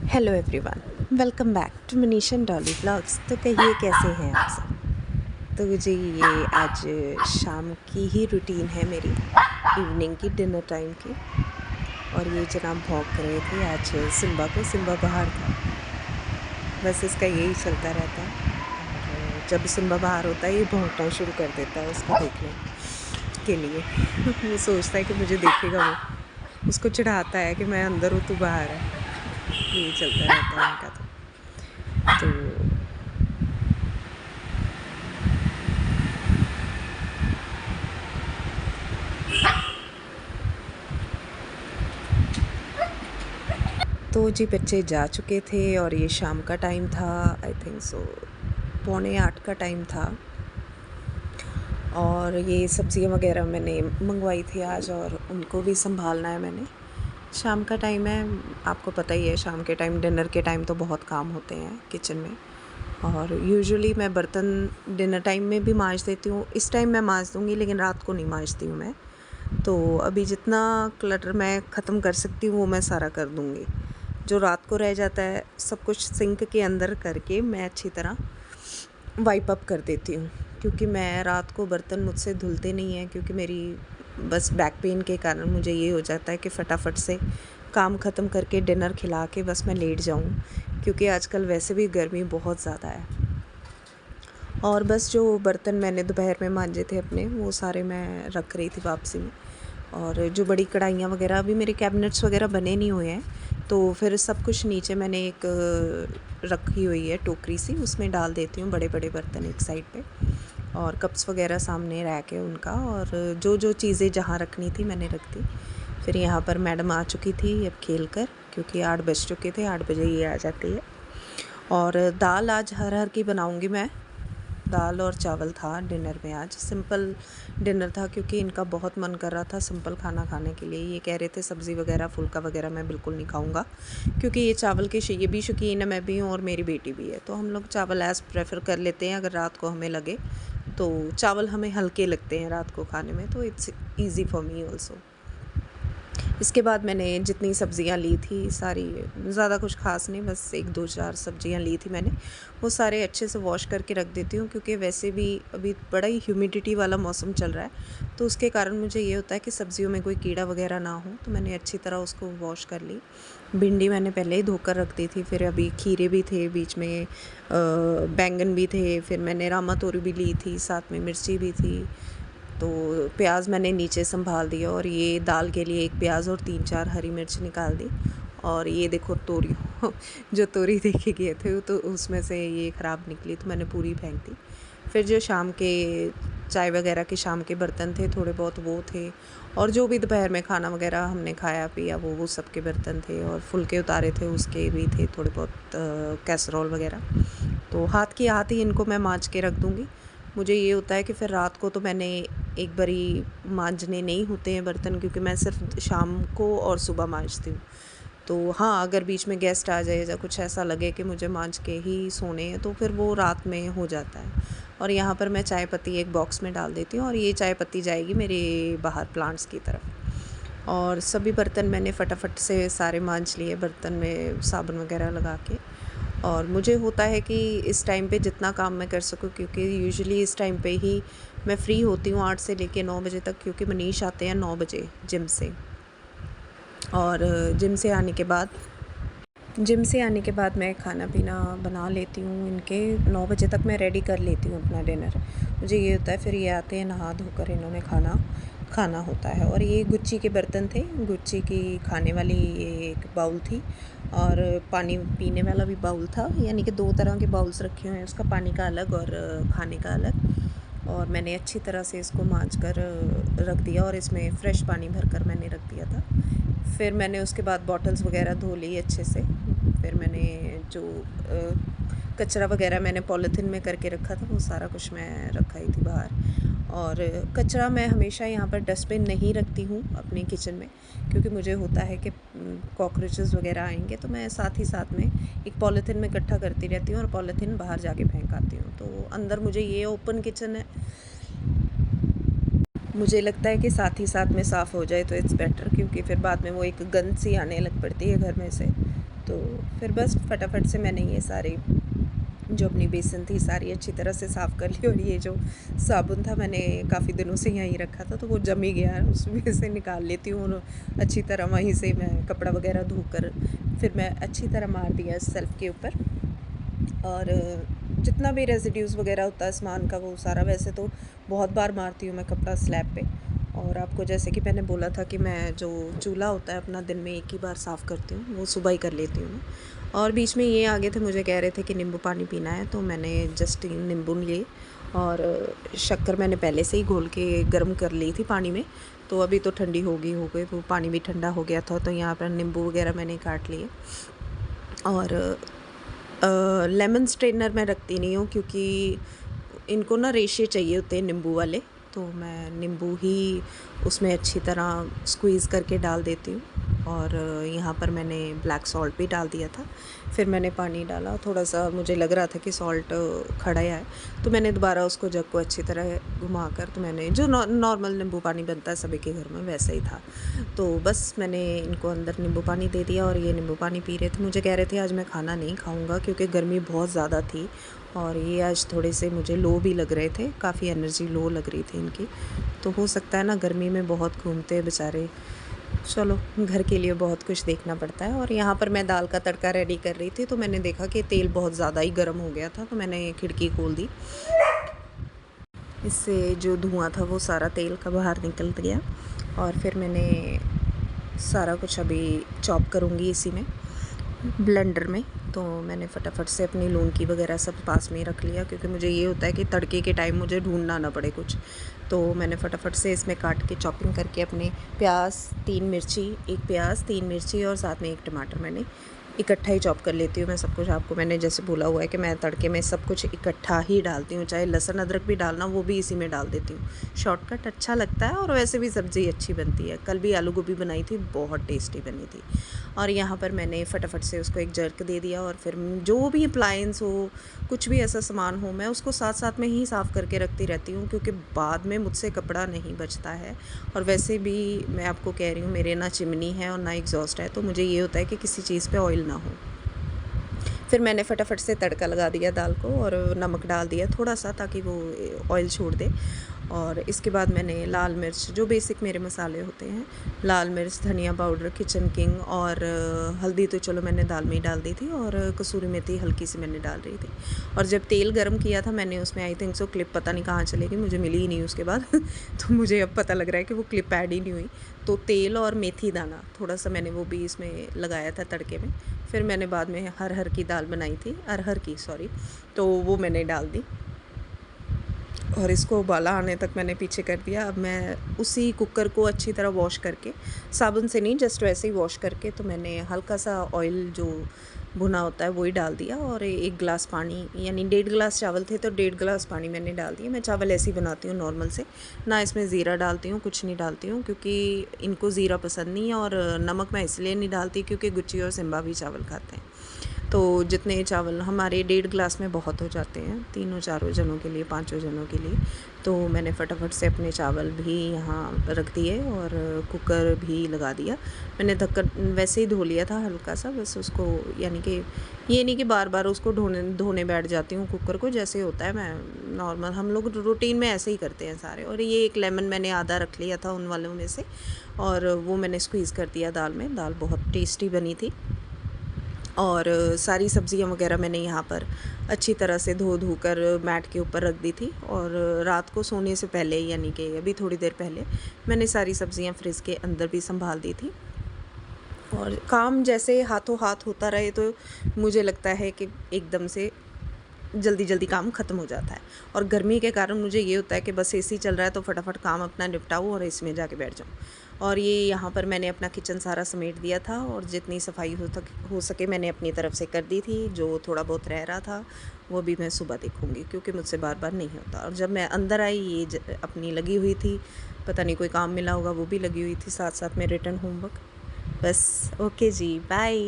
Hello everyone, welcome back to Manisha Dolly vlogs. तो कहिए कैसे हैं आप सब। तो जी ये आज शाम की ही रूटीन है मेरी, इवनिंग की डिनर टाइम की। और ये जनाब भौंक रहे थे आज सिम्बा को। सिम्बा बाहर था, बस इसका यही चलता रहता है। और जब सिम्बा बाहर होता है ये भौंकना शुरू कर देता है उसको देखने के लिए। वो सोचता है कि मुझे देखेगा, वो उसको चिढ़ाता है कि मैं अंदर हूँ, तू बाहर है। ये चलता रहता है इनका। तो तो जी बच्चे जा चुके थे और ये शाम का टाइम था, आई थिंक सो 7:45 का टाइम था। और ये सब्ज़ियाँ वगैरह मैंने मंगवाई थी आज और उनको भी संभालना है मैंने। शाम का टाइम है, आपको पता ही है शाम के टाइम, डिनर के टाइम तो बहुत काम होते हैं किचन में। और यूजुअली मैं बर्तन डिनर टाइम में भी मांज देती हूँ, इस टाइम मैं मांज दूँगी लेकिन रात को नहीं मांजती हूँ मैं। तो अभी जितना क्लटर मैं ख़त्म कर सकती हूँ वो मैं सारा कर दूँगी। जो रात को रह जाता है सब कुछ सिंक के अंदर करके मैं अच्छी तरह वाइप अप कर देती हूँ, क्योंकि मैं रात को बर्तन मुझसे धुलते नहीं हैं, क्योंकि मेरी बस बैक पेन के कारण मुझे ये हो जाता है कि फटाफट से काम ख़त्म करके डिनर खिला के बस मैं लेट जाऊँ, क्योंकि आजकल वैसे भी गर्मी बहुत ज़्यादा है। और बस जो बर्तन मैंने दोपहर में मांजे थे अपने, वो सारे मैं रख रही थी वापसी में। और जो बड़ी कढ़ाइयाँ वगैरह, अभी मेरे कैबिनेट्स वगैरह बने नहीं हुए हैं, तो फिर सब कुछ नीचे मैंने एक रखी हुई है टोकरी सी, उसमें डाल देती हूँ बड़े बड़े बर्तन एक साइड पे, और कप्स वगैरह सामने रह के उनका। और जो जो चीज़ें जहाँ रखनी थी मैंने रख दी। फिर यहाँ पर मैडम आ चुकी थी अब खेल कर, क्योंकि 8 बज चुके थे, 8 बजे ये आ जाती है। और दाल आज हर हर की बनाऊँगी मैं। दाल और चावल था डिनर में, आज सिंपल डिनर था, क्योंकि इनका बहुत मन कर रहा था सिंपल खाना खाने के लिए। ये कह रहे थे सब्ज़ी वगैरह फुल्का वगैरह मैं बिल्कुल नहीं खाऊंगा, क्योंकि ये चावल के ये भी शौकीन है, मैं भी हूँ और मेरी बेटी भी है। तो हम लोग चावल एज़ प्रेफर कर लेते हैं, अगर रात को हमें लगे तो। चावल हमें हल्के लगते हैं रात को खाने में, तो it's easy for me also. इसके बाद मैंने जितनी सब्ज़ियाँ ली थी सारी, ज़्यादा कुछ ख़ास नहीं, बस 1-2-4 सब्ज़ियाँ ली थी मैंने, वो सारे अच्छे से वॉश करके रख देती हूँ, क्योंकि वैसे भी अभी बड़ा ही ह्यूमिडिटी वाला मौसम चल रहा है, तो उसके कारण मुझे ये होता है कि सब्ज़ियों में कोई कीड़ा वगैरह ना हो। तो मैंने अच्छी तरह उसको वॉश कर ली। भिंडी मैंने पहले ही धोकर रख दी थी, फिर अभी खीरे भी थे बीच में, बैंगन भी थे, फिर मैंने रामा तोरी भी ली थी, साथ में मिर्ची भी थी। तो प्याज मैंने नीचे संभाल दिया, और ये दाल के लिए एक प्याज और 3-4 हरी मिर्च निकाल दी। और ये देखो तोरी जो तोरी देखे गए थे तो उसमें से ये ख़राब निकली, तो मैंने पूरी फेंक दी। फिर जो शाम के चाय वगैरह के शाम के बर्तन थे थोड़े बहुत, वो थे। और जो भी दोपहर में खाना वगैरह हमने खाया पिया, वो सब के बर्तन थे। और फुलके उतारे थे उसके भी थे थोड़े बहुत, कैसरोल वगैरह। तो हाथ की हाथ ही इनको मैं मांज के रख दूँगी। मुझे ये होता है कि फिर रात को तो मैंने एक बारी मांजने नहीं होते हैं बर्तन, क्योंकि मैं सिर्फ शाम को और सुबह मांजती हूँ। तो हाँ, अगर बीच में गेस्ट आ जाए या कुछ ऐसा लगे कि मुझे मांज के ही सोने हैं, तो फिर वो रात में हो जाता है। और यहाँ पर मैं चाय पत्ती एक बॉक्स में डाल देती हूँ, और ये चाय पत्ती जाएगी मेरे बाहर प्लांट्स की तरफ। और सभी बर्तन मैंने फटाफट से सारे मांज लिए, बर्तन में साबुन वगैरह लगा के। और मुझे होता है कि इस टाइम पे जितना काम मैं कर सकूँ, क्योंकि यूजुअली इस टाइम पे ही मैं फ़्री होती हूँ 8 से लेके 9 बजे तक, क्योंकि मनीष आते हैं 9 बजे जिम से। और जिम से आने के बाद मैं खाना पीना बना लेती हूँ इनके। 9 बजे तक मैं रेडी कर लेती हूँ अपना डिनर। मुझे ये होता है फिर ये आते हैं नहा धोकर इन्होंने खाना खाना होता है। और ये गुच्ची के बर्तन थे, गुच्ची की खाने वाली ये एक बाउल थी, और पानी पीने वाला भी बाउल था, यानी कि 2 तरह के बाउल्स रखे हुए हैं, उसका पानी का अलग और खाने का अलग। और मैंने अच्छी तरह से इसको मांज कर रख दिया, और इसमें फ़्रेश पानी भरकर मैंने रख दिया था। फिर मैंने उसके बाद बॉटल्स वगैरह धो ली अच्छे से। फिर मैंने जो कचरा वगैरह मैंने पॉलीथीन में करके रखा था, वो सारा कुछ मैं रखा ही थी बाहर। और कचरा मैं हमेशा यहाँ पर डस्टबिन नहीं रखती हूँ अपने किचन में, क्योंकि मुझे होता है कि कॉकरोचेस वगैरह आएंगे, तो मैं साथ ही साथ में एक पॉलीथीन में इकट्ठा करती रहती हूँ और पॉलीथीन बाहर जाके फेंक आती हूँ। तो अंदर मुझे ये ओपन किचन है, मुझे लगता है कि साथ ही साथ में साफ़ हो जाए तो इट्स बेटर, क्योंकि फिर बाद में वो एक गंद सी आने लग पड़ती है घर में से। तो फिर बस फटाफट से मैंने ये सारे जो अपनी बेसन थी सारी अच्छी तरह से साफ़ कर ली, और ये जो साबुन था मैंने काफ़ी दिनों से यहीं रखा था तो वो जम ही गया, उसमें से निकाल लेती हूँ और अच्छी तरह वहीं से मैं कपड़ा वगैरह धोकर फिर मैं अच्छी तरह मार दिया सेल्फ़ के ऊपर। और जितना भी रेसिड्यूज़ वगैरह होता है सामान का वो सारा, वैसे तो बहुत बार मारती हूँ मैं कपड़ा स्लैब पे। और आपको जैसे कि मैंने बोला था कि मैं जो चूल्हा होता है अपना दिन में एक ही बार साफ़ करती हूँ, वो सुबह ही कर लेती हूँ मैं। और बीच में ये आगे थे, मुझे कह रहे थे कि नींबू पानी पीना है, तो मैंने जस्ट नींबू लिए और शक्कर मैंने पहले से ही घोल के गर्म कर ली थी पानी में, तो अभी तो ठंडी हो गई वो पानी भी ठंडा हो गया था, तो यहाँ पर नींबू वगैरह मैंने काट लिए। और लेमन स्ट्रेनर मैं रखती नहीं हूँ क्योंकि इनको ना रेशे चाहिए होते हैं नींबू वाले, तो मैं नींबू ही उसमें अच्छी तरह स्क्वीज़ करके डाल देती हूँ। और यहाँ पर मैंने ब्लैक सॉल्ट भी डाल दिया था। फिर मैंने पानी डाला, थोड़ा-सा मुझे लग रहा था कि सॉल्ट खड़ा है, तो मैंने दोबारा उसको जग को अच्छी तरह घुमाकर, तो मैंने जो नॉर्मल नींबू पानी बनता है सभी के घर में वैसा ही था। तो बस मैंने इनको अंदर नींबू पानी दे दिया और ये नींबू पानी पी रहे थे। मुझे कह रहे थे आज मैं खाना नहीं खाऊँगा क्योंकि गर्मी बहुत ज़्यादा थी और ये आज थोड़े से मुझे लो भी लग रहे थे, काफ़ी एनर्जी लो लग रही थी इनकी। तो हो सकता है ना गर्मी में बहुत घूमते हैं बेचारे। चलो, घर के लिए बहुत कुछ देखना पड़ता है। और यहाँ पर मैं दाल का तड़का रेडी कर रही थी, तो मैंने देखा कि तेल बहुत ज़्यादा ही गर्म हो गया था, तो मैंने खिड़की खोल दी। इससे जो धुआँ था वो सारा तेल का बाहर निकल गया। और फिर मैंने सारा कुछ अभी चॉप करूँगी इसी में, ब्लेंडर में। तो मैंने फटाफट से अपनी लौंगी वगैरह सब पास में ही रख लिया क्योंकि मुझे ये होता है कि तड़के के टाइम मुझे ढूंढना ना पड़े कुछ। तो मैंने फटाफट से इसमें काट के चॉपिंग करके अपने प्याज 3 मिर्ची, 1 प्याज 3 मिर्ची और साथ में 1 टमाटर मैंने इकट्ठा ही चॉप कर लेती हूँ मैं सब कुछ। आपको मैंने जैसे बोला हुआ है कि मैं तड़के में सब कुछ इकट्ठा ही डालती हूँ, चाहे लहसुन अदरक भी डालना वो भी इसी में डाल देती हूँ। शॉर्टकट अच्छा लगता है और वैसे भी सब्ज़ी अच्छी बनती है। कल भी आलू गोभी बनाई थी, बहुत टेस्टी बनी थी। और यहाँ पर मैंने फटाफट से उसको एक जर्क दे दिया और फिर जो भी अप्लायंस हो, कुछ भी ऐसा सामान हो, मैं उसको साथ साथ में ही साफ़ करके रखती रहती हूँ क्योंकि बाद में मुझसे कपड़ा नहीं बचता है। और वैसे भी मैं आपको कह रही हूँ, मेरे ना चिमनी है और ना एग्जॉस्ट है, तो मुझे ये होता है कि किसी चीज़ पे ऑयल ना हो। फिर मैंने फटाफट से तड़का लगा दिया दाल को और नमक डाल दिया थोड़ा सा ताकि वो ऑयल छोड़ दे। और इसके बाद मैंने लाल मिर्च, जो बेसिक मेरे मसाले होते हैं, लाल मिर्च, धनिया पाउडर, किचन किंग और हल्दी तो चलो मैंने दाल में ही डाल दी थी और कसूरी मेथी हल्की सी मैंने डाल रही थी। और जब तेल गर्म किया था मैंने उसमें, आई थिंक सो क्लिप पता नहीं कहाँ चली गई, मुझे मिली ही नहीं उसके बाद तो मुझे अब पता लग रहा है कि वो क्लिप ऐड ही नहीं हुई। तो तेल और मेथी दाना थोड़ा सा मैंने वो भी इसमें लगाया था तड़के में। फिर मैंने बाद में अरहर की दाल बनाई थी, अरहर की सॉरी, तो वो मैंने डाल दी और इसको उबाला आने तक मैंने पीछे कर दिया। अब मैं उसी कुकर को अच्छी तरह वॉश करके, साबुन से नहीं जस्ट वैसे ही वॉश करके, तो मैंने हल्का सा ऑयल जो भुना होता है वही डाल दिया और 1 गिलास पानी, यानी 1.5 गिलास चावल थे तो 1.5 गिलास पानी मैंने डाल दिया। मैं चावल ऐसे ही बनाती हूँ नॉर्मल से, ना इसमें ज़ीरा डालती हूँ, कुछ नहीं डालती हूँ क्योंकि इनको ज़ीरा पसंद नहीं है। और नमक मैं इसलिए नहीं डालती क्योंकि गुच्ची और सिम्बा भी चावल खाते हैं, तो जितने चावल हमारे 1.5 गिलास में बहुत हो जाते हैं, 3-4 जनों के लिए, 5 जनों के लिए। तो मैंने फटाफट से अपने चावल भी यहाँ रख दिए और कुकर भी लगा दिया। मैंने ढक्कन वैसे ही धो लिया था हल्का सा, बस उसको, यानी कि ये नहीं कि बार बार उसको धोने बैठ जाती हूँ कुकर को, जैसे होता है मैं नॉर्मल, हम लोग रूटीन में ऐसे ही करते हैं सारे। और ये एक लेमन मैंने आधा रख लिया था उन वालों में से, और वो मैंने स्क्वीज़ कर दिया दाल में। दाल बहुत टेस्टी बनी थी। और सारी सब्ज़ियाँ वगैरह मैंने यहाँ पर अच्छी तरह से धो कर मैट के ऊपर रख दी थी। और रात को सोने से पहले, यानी कि अभी थोड़ी देर पहले, मैंने सारी सब्ज़ियाँ फ्रिज के अंदर भी संभाल दी थी। और काम जैसे हाथों हाथ होता रहे तो मुझे लगता है कि एकदम से जल्दी जल्दी काम ख़त्म हो जाता है। और गर्मी के कारण मुझे ये होता है कि बस एसी चल रहा है तो फटाफट काम अपना निपटाऊँ और इसमें जाके बैठ जाऊँ। और ये यहाँ पर मैंने अपना किचन सारा समेट दिया था और जितनी सफाई हो सके मैंने अपनी तरफ से कर दी थी। जो थोड़ा बहुत रह रहा था वो भी मैं सुबह देखूँगी क्योंकि मुझसे बार बार नहीं होता। और जब मैं अंदर आई ये अपनी लगी हुई थी, पता नहीं कोई काम मिला होगा, वो भी लगी हुई थी साथ साथ में रिटर्न होमवर्क। बस ओके जी, बाय।